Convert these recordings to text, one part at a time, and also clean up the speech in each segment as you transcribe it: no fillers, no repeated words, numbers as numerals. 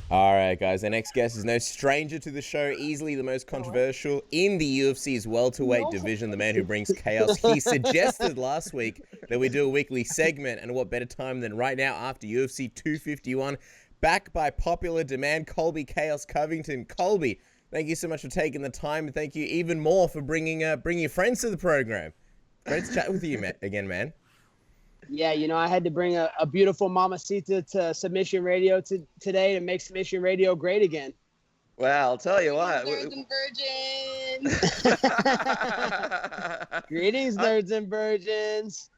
All right, guys. Our next guest is no stranger to the show. Easily the most controversial in the UFC's welterweight division. The man who brings chaos. He suggested last week that we do a weekly segment, and what better time than right now after UFC 251. Back by popular demand, Colby Chaos Covington. Colby, thank you so much for taking the time, and thank you even more for bringing your friends to the program. Great to chat with you again, man. Yeah, I had to bring a beautiful mamacita to Submission Radio today to make Submission Radio great again. Well, I'll tell you what. Nerds and virgins. Greetings, nerds and virgins.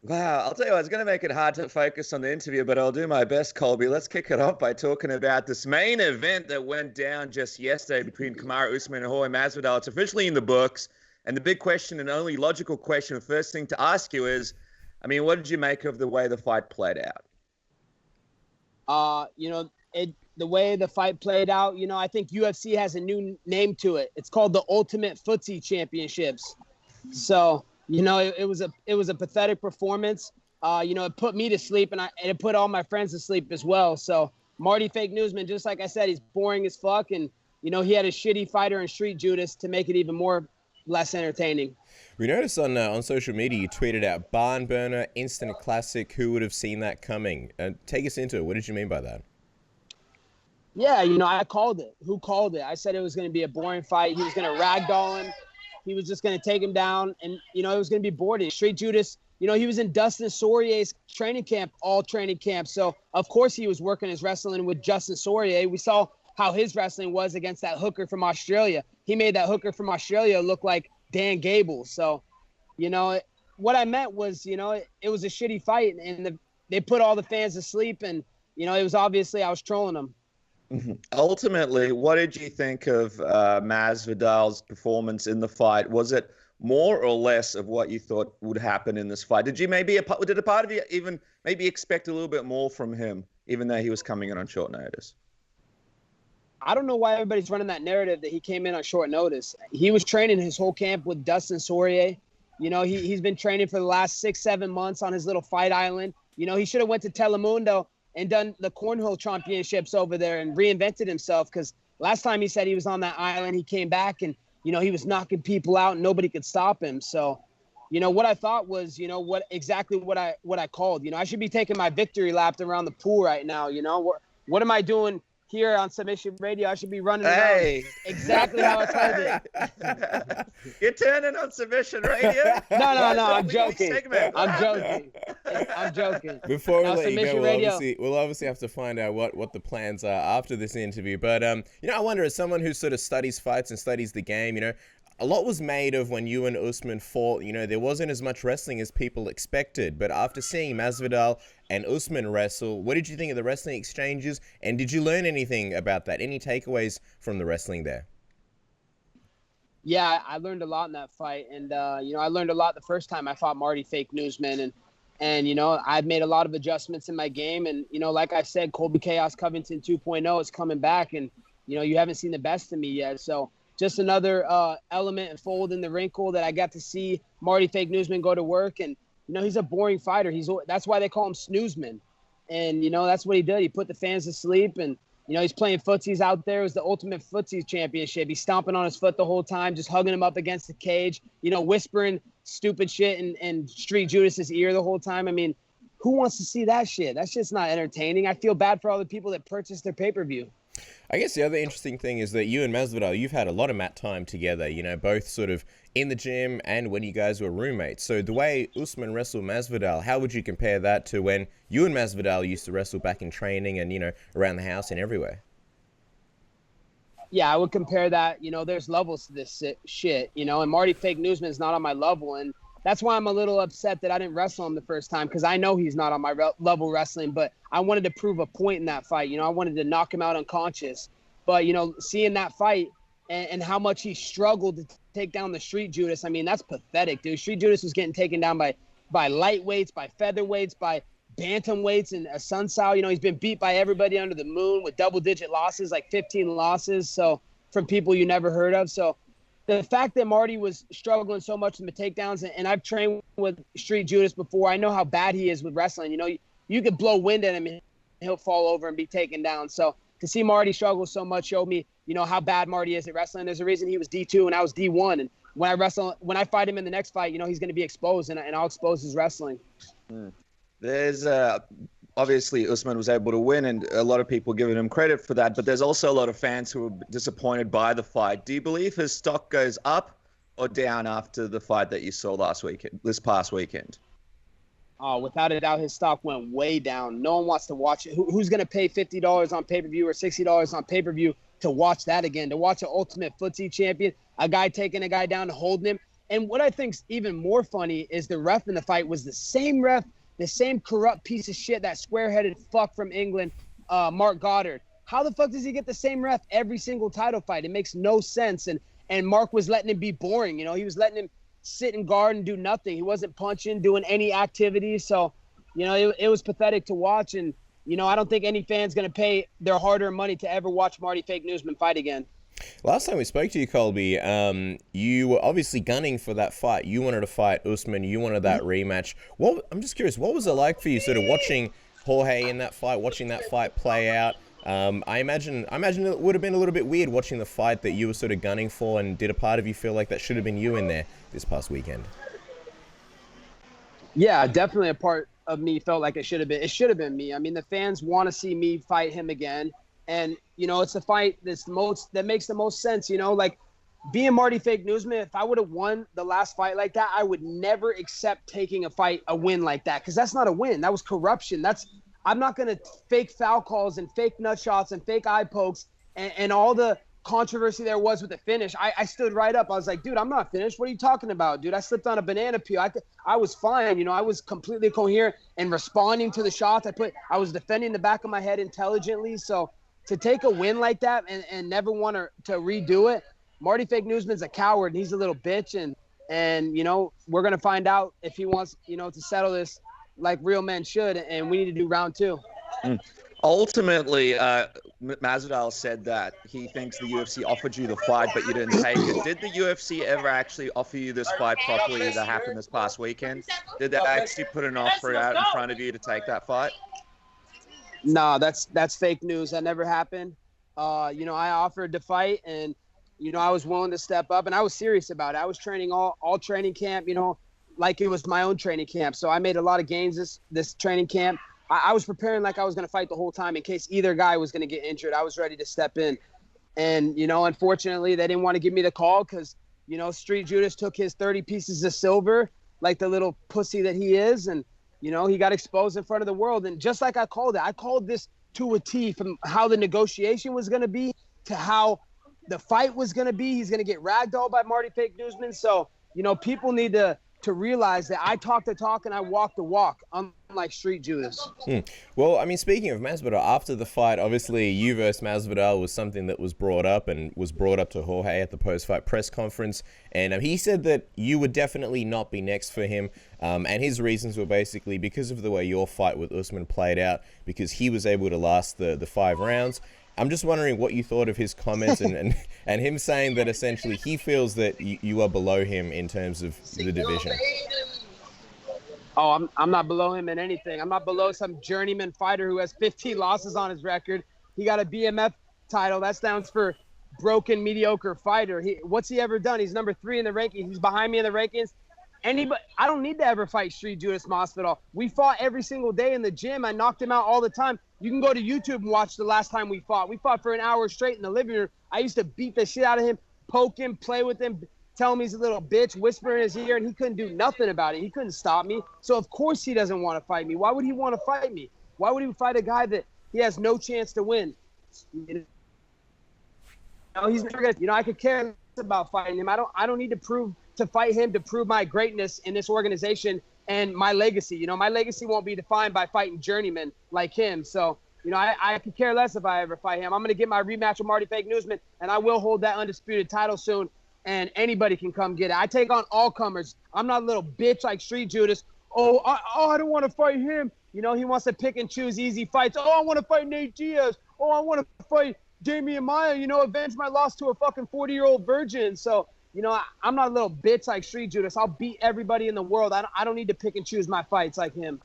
Wow, I'll tell you what, it's going to make it hard to focus on the interview, but I'll do my best, Colby. Let's kick it off by talking about this main event that went down just yesterday between Kamaru Usman and Jorge Masvidal. It's officially in the books, and the big question and only logical question, the first thing to ask you is, what did you make of the way the fight played out? The way the fight played out, I think UFC has a new name to it. It's called the Ultimate Footsie Championships. So, it was a pathetic performance. It put me to sleep, and it put all my friends to sleep as well. So Marty Fake Newsman, just like I said, he's boring as fuck, and he had a shitty fighter in Street Judas to make it even less entertaining. We noticed on social media you tweeted out barn burner, instant classic. Who would have seen that coming? Take us into it. What did you mean by that? Yeah, I called it. Who called it? I said it was going to be a boring fight. He was going to ragdoll him. He was just going to take him down, and it was going to be boring. Street Judas, he was in Dustin Poirier's training camp, all training camp. So of course he was working his wrestling with Dustin Poirier. We saw how his wrestling was against that hooker from Australia. He made that hooker from Australia look like Dan Gable. So, what I meant was, it was a shitty fight, and they put all the fans to sleep, and, it was obviously I was trolling them. Mm-hmm. Ultimately, what did you think of Masvidal's performance in the fight? Was it more or less of what you thought would happen in this fight? Did a part of you even maybe expect a little bit more from him, even though he was coming in on short notice? I don't know why everybody's running that narrative that he came in on short notice. He was training his whole camp with Dustin Poirier. He's been training for the last 6-7 months on his little fight island. He should have went to Telemundo and done the cornhole championships over there and reinvented himself, because last time he said he was on that island, he came back and, he was knocking people out and nobody could stop him. So, what I thought was, what I called. I should be taking my victory lap around the pool right now. What am I doing here on Submission Radio? I should be running around exactly how I told it. You're turning on Submission Radio? No, I'm joking. I'm joking. Before we let you go, we'll obviously have to find out what the plans are after this interview. But, I wonder, as someone who sort of studies fights and studies the game, a lot was made of when you and Usman fought. There wasn't as much wrestling as people expected. But after seeing Masvidal and Usman wrestle, what did you think of the wrestling exchanges? And did you learn anything about that? Any takeaways from the wrestling there? Yeah, I learned a lot in that fight. And, I learned a lot the first time I fought Marty Fake Newsman. And I've made a lot of adjustments in my game. And, like I said, Colby Chaos Covington 2.0 is coming back. And, you haven't seen the best of me yet. So just another element and fold in the wrinkle that I got to see Marty Fake Newsman go to work. And, he's a boring fighter. That's why they call him Snoozman. And, that's what he did. He put the fans to sleep. And, he's playing footsies out there. It was the Ultimate Footsie Championship. He's stomping on his foot the whole time, just hugging him up against the cage, whispering stupid shit in Street Judas's ear the whole time. Who wants to see that shit? That shit's not entertaining. I feel bad for all the people that purchased their pay-per-view. I guess the other interesting thing is that you and Masvidal, you've had a lot of mat time together, both sort of in the gym and when you guys were roommates. So the way Usman wrestled Masvidal, how would you compare that to when you and Masvidal used to wrestle back in training and, around the house and everywhere? Yeah, I would compare that. There's levels to this shit, and Marty Fake Newsman is not on my level. And that's why I'm a little upset that I didn't wrestle him the first time, because I know he's not on my level wrestling, but I wanted to prove a point in that fight. I wanted to knock him out unconscious. But, seeing that fight and how much he struggled to take down the Street Judas, that's pathetic, dude. Street Judas was getting taken down by lightweights, by featherweights, by bantamweights, and a Sun Sao. He's been beat by everybody under the moon with double-digit losses, like 15 losses, so from people you never heard of. So the fact that Marty was struggling so much in the takedowns, and I've trained with Street Judas before, I know how bad he is with wrestling. You could blow wind at him and he'll fall over and be taken down. So to see Marty struggle so much showed me, you know, how bad Marty is at wrestling. There's a reason he was D2 and I was D1. And when I fight him in the next fight, you know, he's going to be exposed, and I'll expose his wrestling. There's obviously Usman was able to win, and a lot of people giving him credit for that. But there's also a lot of fans who were disappointed by the fight. Do you believe his stock goes up or down after the fight that you saw this past weekend? Oh, without a doubt, his stock went way down. No one wants to watch it. Who's going to pay $50 on pay-per-view or $60 on pay-per-view to watch that again, to watch an ultimate footsie champion, a guy taking a guy down and holding him? And what I think's even more funny is the ref in the fight was the same ref, the same corrupt piece of shit, that square-headed fuck from England, Mark Goddard. How the fuck does he get the same ref every single title fight? It makes no sense. And Mark was letting him be boring. You know, he was letting him sit and guard and do nothing. He wasn't punching, doing any activities. So, you know, it was pathetic to watch. And, you know, I don't think any fan's going to pay their hard-earned money to ever watch Marty Fake Newsman fight again. Last time we spoke to you, Colby, you were obviously gunning for that fight. You wanted to fight Usman. You wanted that rematch. I'm just curious, what was it like for you sort of watching Jorge in that fight, watching that fight play out? I imagine it would have been a little bit weird watching the fight that you were sort of gunning for, and did a part of you feel like that should have been you in there this past weekend? Yeah, definitely a part of me felt like it should have been me. I mean, the fans want to see me fight him again. And, you know, it's the fight that makes the most sense, you know, like being Marty Fake Newsman. If I would have won the last fight like that, I would never accept taking a win like that. Cause that's not a win. That was corruption. I'm not going to fake foul calls and fake nut shots and fake eye pokes and all the controversy there was with the finish. I stood right up. I was like, dude, I'm not finished. What are you talking about, dude? I slipped on a banana peel. I was fine. You know, I was completely coherent and responding to the shots. I was defending the back of my head intelligently. So to take a win like that and never want to redo it, Marty Fake Newsman's a coward and he's a little bitch. And you know, we're going to find out if he wants, you know, to settle this like real men should, and we need to do round 2. Ultimately, Masvidal said that he thinks the UFC offered you the fight, but you didn't take it. Did the UFC ever actually offer you this fight properly that happened this past weekend? Did they actually put an offer out in front of you to take that fight? No, that's fake news. That never happened. You know, I offered to fight, and, you know, I was willing to step up, and I was serious about it. I was training all training camp, you know, like it was my own training camp. So I made a lot of gains this training camp. I was preparing like I was going to fight the whole time in case either guy was going to get injured. I was ready to step in. And, you know, unfortunately, they didn't want to give me the call because, you know, Street Judas took his 30 pieces of silver like the little pussy that he is. And, you know, he got exposed in front of the world. And just like I called this to a T, from how the negotiation was going to be to how the fight was going to be. He's going to get ragdolled by Marty Fake Newsman. So, you know, people need to realize that I talk the talk and I walk the walk, unlike Street Judas. Well, I mean, speaking of Masvidal, after the fight, obviously you versus Masvidal was something that was brought up to Jorge at the post-fight press conference, and he said that you would definitely not be next for him, and his reasons were basically because of the way your fight with Usman played out, because he was able to last the 5 rounds. I'm just wondering what you thought of his comments and him saying that essentially he feels that you are below him in terms of the division. Oh, I'm not below him in anything. I'm not below some journeyman fighter who has 15 losses on his record. He got a BMF title. That stands for broken mediocre fighter. What's he ever done? He's number 3 in the rankings. He's behind me in the rankings. I don't need to ever fight Street Judas Masvidal. We fought every single day in the gym. I knocked him out all the time. You can go to YouTube and watch the last time we fought. We fought for an hour straight in the living room. I used to beat the shit out of him, poke him, play with him, tell him he's a little bitch, whisper in his ear, and he couldn't do nothing about it. He couldn't stop me. So, of course, he doesn't want to fight me. Why would he want to fight me? Why would he fight a guy that he has no chance to win? You know, he's never gonna. You know, I could care less about fighting him. I don't need to fight him to prove my greatness in this organization and my legacy. You know, my legacy won't be defined by fighting journeymen like him. So, you know, I could care less if I ever fight him. I'm going to get my rematch with Marty Fake Newsman, and I will hold that undisputed title soon, and anybody can come get it. I take on all comers. I'm not a little bitch like Street Judas. I don't want to fight him. You know, he wants to pick and choose easy fights. Oh, I want to fight Nate Diaz. Oh, I want to fight Damian Maia, you know, avenge my loss to a fucking 40-year-old virgin. So, you know, I'm not a little bitch like Street Judas. I'll beat everybody in the world. I don't need to pick and choose my fights like him.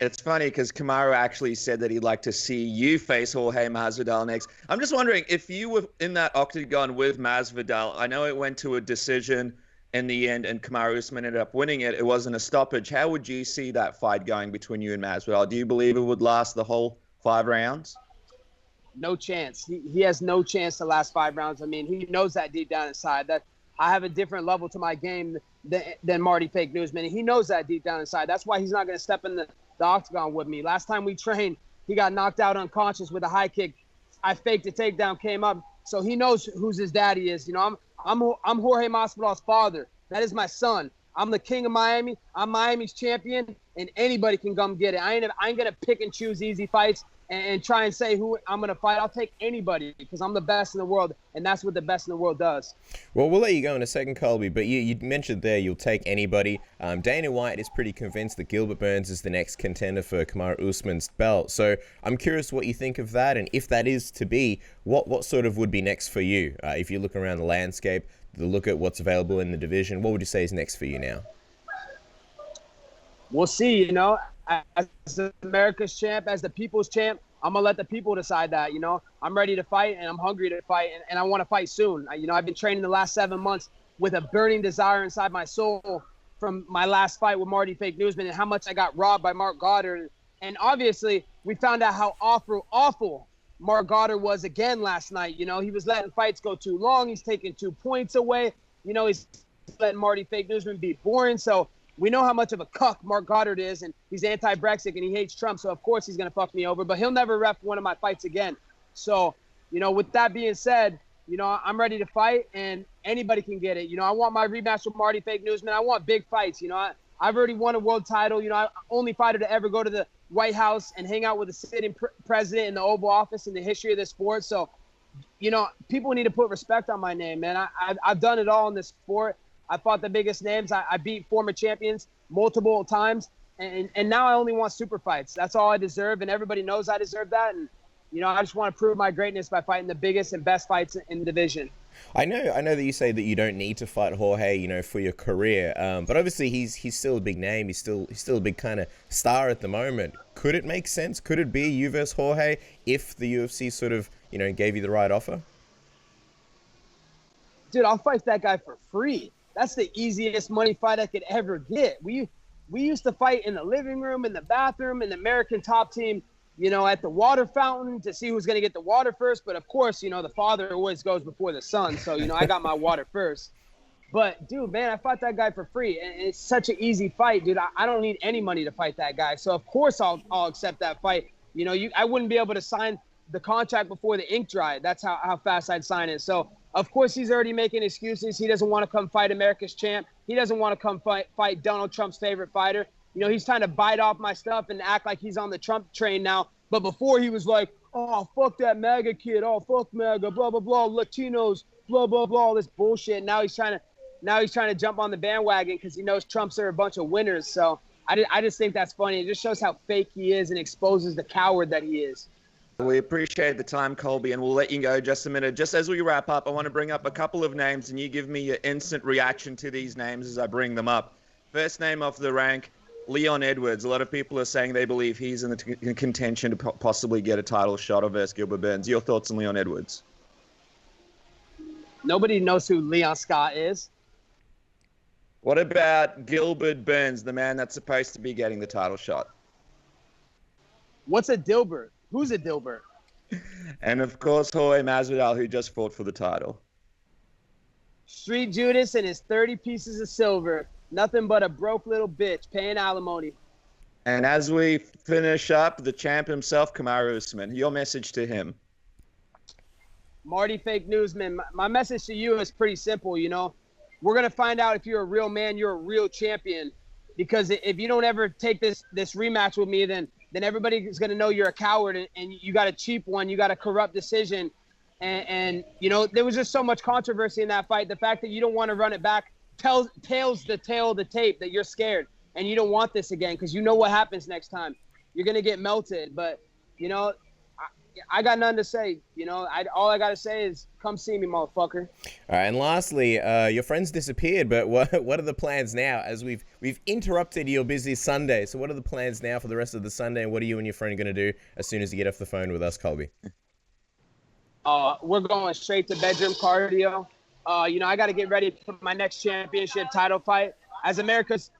It's funny because Kamaru actually said that he'd like to see you face Jorge Masvidal next. I'm just wondering if you were in that octagon with Masvidal. I know it went to a decision in the end, and Kamaru Usman ended up winning it. It wasn't a stoppage. How would you see that fight going between you and Masvidal? Do you believe it would last the whole 5 rounds? No chance. He has no chance to last 5 rounds. I mean, he knows that deep down inside. That I have a different level to my game than Marty Fake Newsman. He knows that deep down inside. That's why he's not going to step in the octagon with me. Last time we trained, he got knocked out unconscious with a high kick. I faked a takedown, came up. So he knows who's his daddy is. You know, I'm Jorge Masvidal's father. That is my son. I'm the king of Miami. I'm Miami's champion, and anybody can come get it. I ain't gonna pick and choose easy fights and try and say who I'm going to fight. I'll take anybody because I'm the best in the world, and that's what the best in the world does. Well, we'll let you go in a second, Colby, but you mentioned there you'll take anybody. Dana White is pretty convinced that Gilbert Burns is the next contender for Kamaru Usman's belt. So I'm curious what you think of that, and if that is to be, what sort of would be next for you? If you look around the landscape, look at what's available in the division, what would you say is next for you now? We'll see, you know. As America's champ, as the people's champ, I'm going to let the people decide that, you know. I'm ready to fight, and I'm hungry to fight, and I want to fight soon. You know, I've been training the last 7 months with a burning desire inside my soul from my last fight with Marty Fake Newsman and how much I got robbed by Mark Goddard. And obviously, we found out how awful Mark Goddard was again last night. You know, he was letting fights go too long. He's taking 2 points away. You know, he's letting Marty Fake Newsman be boring. So we know how much of a cuck Mark Goddard is, and he's anti-Brexit, and he hates Trump, so of course he's going to fuck me over. But he'll never ref one of my fights again. So, you know, with that being said, you know, I'm ready to fight, and anybody can get it. You know, I want my rematch with Marty Fake Newsman. I want big fights. You know, I've already won a world title. You know, I'm only fighter to ever go to the White House and hang out with a sitting president in the Oval Office in the history of the sport. So, you know, people need to put respect on my name, man. I've done it all in this sport. I fought the biggest names. I beat former champions multiple times. And now I only want super fights. That's all I deserve. And everybody knows I deserve that. And, you know, I just want to prove my greatness by fighting the biggest and best fights in the division. I know that you say that you don't need to fight Jorge, you know, for your career. But obviously he's still a big name. He's still a big kind of star at the moment. Could it make sense? Could it be you versus Jorge if the UFC sort of, you know, gave you the right offer? Dude, I'll fight that guy for free. That's the easiest money fight I could ever get. We used to fight in the living room, in the bathroom, in the American Top Team, you know, at the water fountain to see who's going to get the water first. But, of course, you know, the father always goes before the son. So, you know, I got my water first. But, dude, man, I fought that guy for free. And it's such an easy fight, dude. I don't need any money to fight that guy. So, of course, I'll accept that fight. You know, I wouldn't be able to sign the contract before the ink dried. That's how fast I'd sign it. So, of course, he's already making excuses. He doesn't want to come fight America's champ. He doesn't want to come fight Donald Trump's favorite fighter. You know, he's trying to bite off my stuff and act like he's on the Trump train now. But before he was like, oh, fuck that MAGA kid. Oh, fuck MAGA, blah, blah, blah, Latinos, blah, blah, blah, all this bullshit. Now he's trying to jump on the bandwagon because he knows Trumps are a bunch of winners. So I just think that's funny. It just shows how fake he is and exposes the coward that he is. We appreciate the time, Colby, and we'll let you go just a minute. Just as we wrap up, I want to bring up a couple of names, and you give me your instant reaction to these names as I bring them up. First name off the rank, Leon Edwards. A lot of people are saying they believe he's in the contention to possibly get a title shot versus Gilbert Burns. Your thoughts on Leon Edwards? Nobody knows who Leon Scott is. What about Gilbert Burns, the man that's supposed to be getting the title shot? What's a Dilbert? Who's a Dilbert? And, of course, Jorge Masvidal, who just fought for the title. Street Judas and his 30 pieces of silver. Nothing but a broke little bitch paying alimony. And as we finish up, the champ himself, Kamaru Usman. Your message to him. Marty Fake Newsman, my message to you is pretty simple, you know. We're going to find out if you're a real man, you're a real champion. Because if you don't ever take this rematch with me, then everybody's going to know you're a coward and you got a cheap one. You got a corrupt decision. And, you know, there was just so much controversy in that fight. The fact that you don't want to run it back tells the tale of the tape that you're scared and you don't want this again because you know what happens next time. You're going to get melted. But, you know, I got nothing to say. You know, all I got to say is come see me, motherfucker. All right, and lastly, your friends disappeared, but what are the plans now? As we've we've interrupted your busy Sunday. So what are the plans now for the rest of the Sunday, and what are you and your friend going to do as soon as you get off the phone with us, Colby? We're going straight to bedroom cardio. I got to get ready for my next championship title fight. As America's,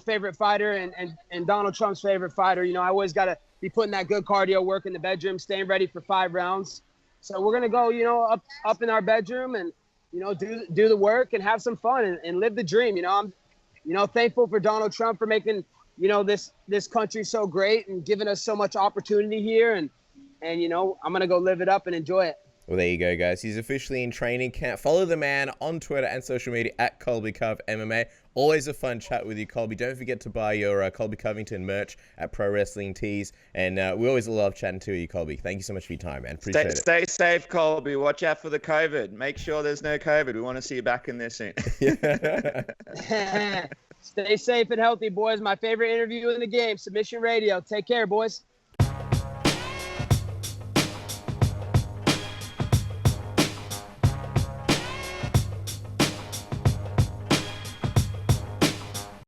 favorite fighter and Donald Trump's favorite fighter, I always got to be putting that good cardio work in the bedroom, staying ready for 5 rounds. So we're going to go, up in our bedroom and, do the work and have some fun and live the dream. I'm, thankful for Donald Trump for making, this country so great and giving us so much opportunity here. And I'm going to go live it up and enjoy it. Well, there you go, guys. He's officially in training camp. Follow the man on Twitter and social media at Colby Cov MMA. Always a fun chat with you, Colby. Don't forget to buy your Colby Covington merch at Pro Wrestling Tees. And we always love chatting to you, Colby. Thank you so much for your time, man. Appreciate it. Stay safe, Colby. Watch out for the COVID. Make sure there's no COVID. We want to see you back in there soon. Stay safe and healthy, boys. My favorite interview in the game, Submission Radio. Take care, boys.